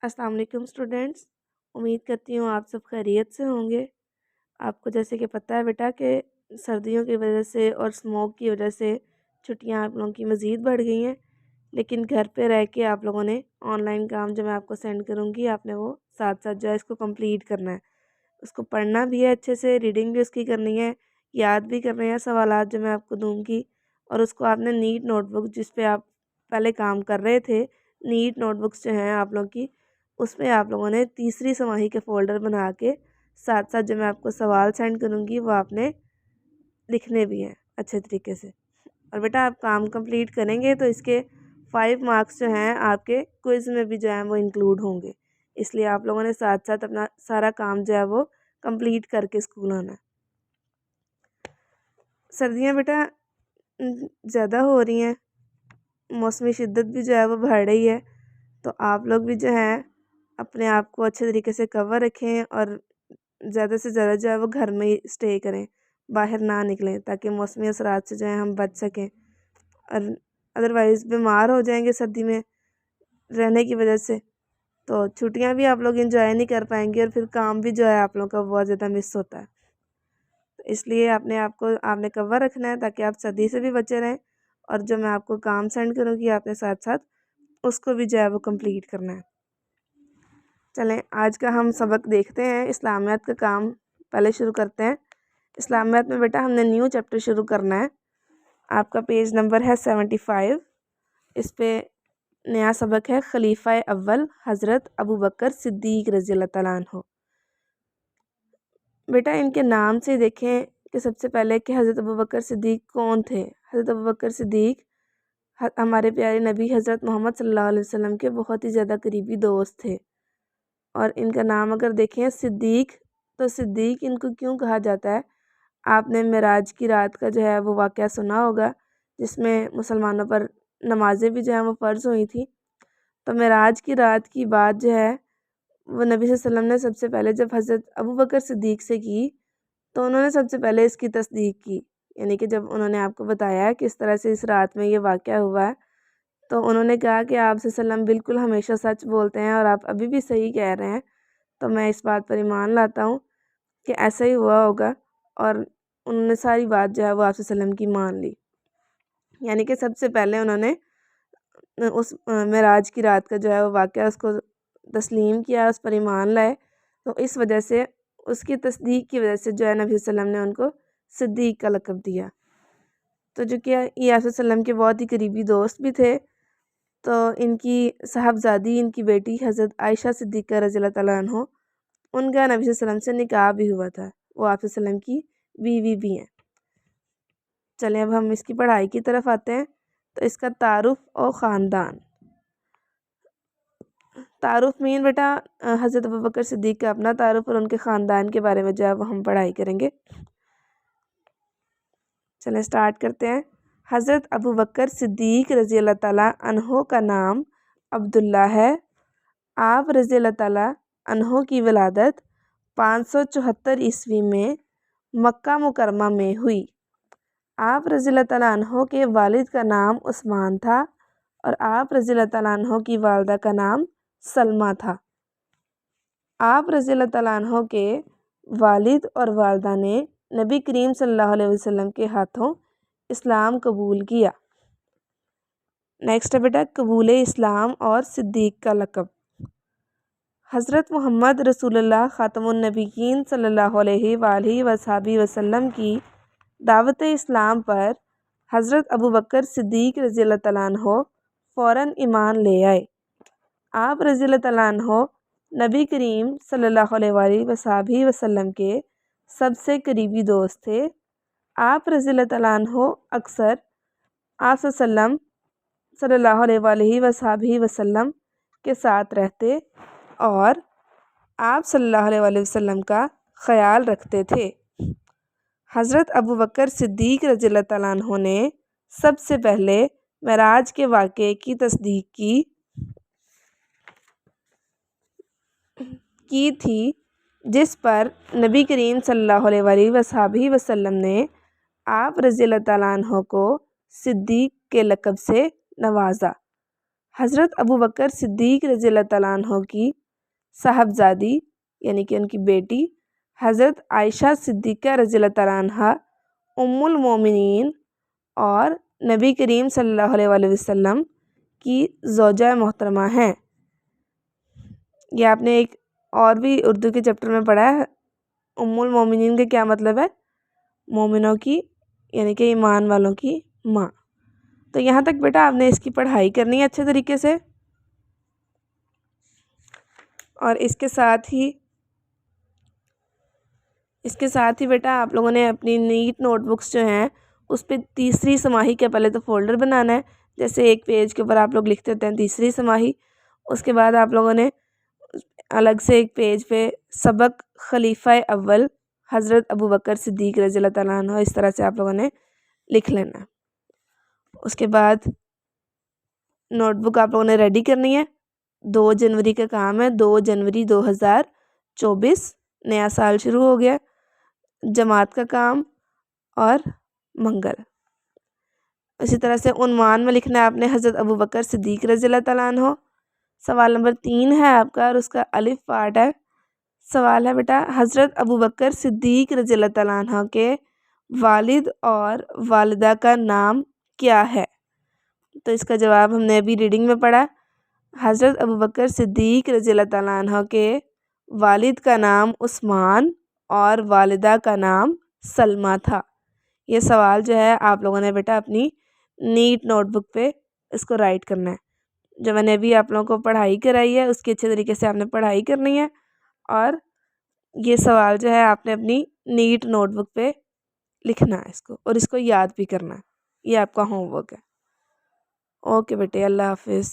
अस्सलाम वालेकुम स्टूडेंट्स। उम्मीद करती हूँ आप सब खैरियत से होंगे। आपको जैसे कि पता है बेटा कि सर्दियों की वजह से और स्मोक की वजह से छुट्टियाँ आप लोगों की मज़ीद बढ़ गई हैं। लेकिन घर पे रह के आप लोगों ने ऑनलाइन काम जो मैं आपको सेंड करूँगी, आपने वो साथ साथ जो है इसको कंप्लीट करना है। उसको पढ़ना भी है अच्छे से, रीडिंग भी उसकी करनी है, याद भी करने हैं सवालात जो मैं आपको दूँगी। और उसको आपने नीट नोटबुक जिस पे आप पहले काम कर रहे थे, नीट नोटबुक्स जो हैं आप लोगों की, उसमें आप लोगों ने तीसरी छमाही के फ़ोल्डर बना के साथ साथ जो मैं आपको सवाल सेंड करूँगी वो आपने लिखने भी हैं अच्छे तरीके से। और बेटा आप काम कंप्लीट करेंगे तो इसके 5 मार्क्स जो हैं आपके क्विज़ में भी जो है वो इंक्लूड होंगे। इसलिए आप लोगों ने साथ साथ अपना सारा काम जो है वो कंप्लीट करके स्कूल आना है। सर्दियाँ बेटा ज़्यादा हो रही हैं, मौसमी शिद्दत भी जो है वो बढ़ रही है, तो आप लोग भी जो है अपने आप को अच्छे तरीके से कवर रखें और ज़्यादा से ज़्यादा जो है वो घर में ही स्टे करें, बाहर ना निकलें ताकि मौसमी असरात से जो है हम बच सकें। और अदरवाइज़ बीमार हो जाएंगे सर्दी में रहने की वजह से, तो छुट्टियां भी आप लोग इंजॉय नहीं कर पाएंगे और फिर काम भी जो है आप लोगों का बहुत ज़्यादा मिस होता है। तो इसलिए अपने आप को आपने कवर रखना है ताकि आप सर्दी से भी बचे रहें। और जो मैं आपको काम सेंड करूँगी आपने साथ साथ उसको भी जो है वो कंप्लीट करना है। चलें आज का हम सबक देखते हैं। इस्लामियत का काम पहले शुरू करते हैं। इस्लामियत में बेटा हमने न्यू चैप्टर शुरू करना है। आपका पेज नंबर है 75। इस पे नया सबक है खलीफा अव्वल हज़रत अबू बकर सिद्दीक़ रज़ी अल्लाह तआला अन्हु। बेटा इनके नाम से देखें कि सबसे पहले कि हज़रत अबू बकर सिद्दीक़ कौन थे। हज़रत अबू बकर सिद्दीक़ हमारे प्यारे नबी हज़रत मोहम्मद सल्लल्लाहु अलैहि वसल्लम के बहुत ही ज़्यादा करीबी दोस्त थे। और इनका नाम अगर देखें सिद्दीक़, तो सिद्दीक़ इनको क्यों कहा जाता है? आपने मेराज की रात का जो है वो वाक़या सुना होगा, जिसमें मुसलमानों पर नमाज़ें भी जो हैं वो फ़र्ज़ हुई थी। तो मेराज की रात की बात जो है वो नबी सल्लल्लाहु अलैहि वसल्लम ने सबसे पहले जब हज़रत अबू बकर सिद्दीक़ से की, तो उन्होंने सबसे पहले इसकी तस्दीक की। यानी कि जब उन्होंने आपको बताया कि इस तरह से इस रात में ये वाक़या हुआ है, तो उन्होंने कहा कि आप सल्लम बिल्कुल हमेशा सच बोलते हैं और आप अभी भी सही कह रहे हैं। तो मैं इस बात पर ईमान लाता हूँ कि ऐसा ही हुआ होगा। और उन्होंने सारी बात जो है वो आप सल्लम की मान ली। यानी कि सबसे पहले उन्होंने उस मेराज की रात का जो है वो वाक़या उसको तस्लीम किया, उस पर ईमान लाए। तो इस वजह से उसकी तस्दीक की वजह से जो है नबी सल्लम ने उनको सिद्दीक़ का लक़ब दिया। तो जो कि ये आप सल्लम के बहुत ही करीबी दोस्त भी थे। तो इनकी साहबज़ादी इनकी बेटी हज़रत आयशा सिद्दीक़ा रज़ी अल्लाह तआला अन्हा, उनका नबी सल्लम से निकाह भी हुआ था। वो आप सल्लम की बीवी भी हैं। चलें अब हम इसकी पढ़ाई की तरफ आते हैं। तो इसका तारुफ़ और ख़ानदान। तारुफ़ मीन बेटा हज़रत अबू बकर सिद्दीक़ का अपना तारुफ़ और उनके ख़ानदान के बारे में जो है वो हम पढ़ाई करेंगे। चलें स्टार्ट करते हैं। हज़रत अबू बकर सिद्दीक़ रज़ी अल्लाह तआला अन्हो का नाम अब्दुल्ला है। आप रज़ी अल्लाह तआला अन्हो की विलादत 574 ईस्वी में मक्का मुकरमा में हुई। आप रज़ी अल्लाह तआला अन्हो के वालिद का नाम उस्मान था और आप रज़ी अल्लाह तआला अन्हो की वालदा का नाम सलमा था। आप रज़ी अल्लाह तआला अन्हो के वालिद और वालदा ने नबी करीम सल्लल्लाहु अलैहि वसल्लम के हाथों इस्लाम कबूल किया। नेक्स्ट है बेटा कबूल इस्लाम और सिद्दीक़ का लक़ब। हज़रत मोहम्मद रसूलुल्लाह ख़ातमुन नबिय्यीन सल्लल्लाहु अलैहि वसल्लम की दावत इस्लाम पर हज़रत अबू बकर सिद्दीक़ रज़ी अल्लाह तआला अन्हो फ़ौरन ईमान ले आए। आप रज़ी अल्लाह तआला अन्हो नबी करीम सल्लल्लाहु अलैहि वसल्लम के सबसे करीबी दोस्त थे। आप रज़ी अल्लाह तआला अन्हो अक्सर आप सल्लल्लाहु अलैहि वसल्लम के साथ रहते और आप सल्लल्लाहु अलैहि वसल्लम का ख़याल रखते थे। हज़रत अबू बकर सिद्दीक़ रज़ी अल्लाह तआला अन्हो ने सबसे पहले मेराज के वाक़े की तस्दीक की थी, जिस पर नबी करीम सल्लल्लाहु अलैहि वसल्लम ने आप रज़ी अल्लाह तआला अन्हो को सिद्दीक़ के लक़ब से नवाजा। حضرت ابو بکر صدیق رضی اللہ تعالیٰ عنہ کی صاحبزادی یعنی کہ ان کی بیٹی حضرت عائشہ صدیقہ رضی اللہ تعالیٰ عنہ ام المومنین اور نبی کریم صلی اللہ علیہ وآلہ وسلم کی زوجہ محترمہ ہیں۔ یہ آپ نے ایک اور بھی اردو کے چیپٹر میں پڑھا ہے۔ ام المومنین کا کیا مطلب ہے؟ مومنوں کی یعنی کہ ایمان والوں کی ماں۔ تو یہاں تک بیٹا آپ نے اس کی پڑھائی کرنی ہے اچھے طریقے سے، اور اس کے ساتھ ہی بیٹا آپ لوگوں نے اپنی نیٹ نوٹ بکس جو ہیں اس پہ تیسری سماحی کا پہلے تو فولڈر بنانا ہے، جیسے ایک پیج کے اوپر آپ لوگ لکھتے ہوتے ہیں تیسری سماحی، اس کے بعد آپ لوگوں نے الگ سے ایک پیج پہ سبق خلیفہ اول حضرت ابو بکر صدیق رضی اللہ تعالیٰ عنہ اس طرح سے آپ لوگوں نے لکھ لینا ہے۔ اس کے بعد نوٹ بک آپ لوگوں نے ریڈی کرنی ہے۔ 2 جنوری کا کام ہے، 2 جنوری 2024 نیا سال شروع ہو گیا، جماعت کا کام اور منگل۔ اسی طرح سے عنوان میں لکھنا ہے آپ نے حضرت ابو بکر صدیق رضی اللہ تعالیٰ عنہ۔ سوال نمبر 3 ہے آپ کا اور اس کا الف پارٹ ہے۔ سوال ہے بیٹا حضرت ابو بکر صدیق رضی اللہ تعالیٰ عنہ کے والد اور والدہ کا نام کیا ہے؟ تو اس کا جواب ہم نے ابھی ریڈنگ میں پڑھا۔ حضرت ابو بکر صدیق رضی اللہ تعالیٰ عنہ کے والد کا نام عثمان اور والدہ کا نام سلمہ تھا۔ یہ سوال جو ہے آپ لوگوں نے بیٹا اپنی نیٹ نوٹ بک پہ اس کو رائٹ کرنا ہے۔ جو میں نے ابھی آپ لوگوں کو پڑھائی کرائی ہے اس کی اچھے طریقے سے آپ نے پڑھائی کرنی ہے، اور یہ سوال جو ہے آپ نے اپنی نیٹ نوٹ بک پہ لکھنا ہے اس کو، اور اس کو یاد بھی کرنا ہے۔ یہ آپ کا ہوم ورک ہے۔ اوکے بیٹے، اللہ حافظ۔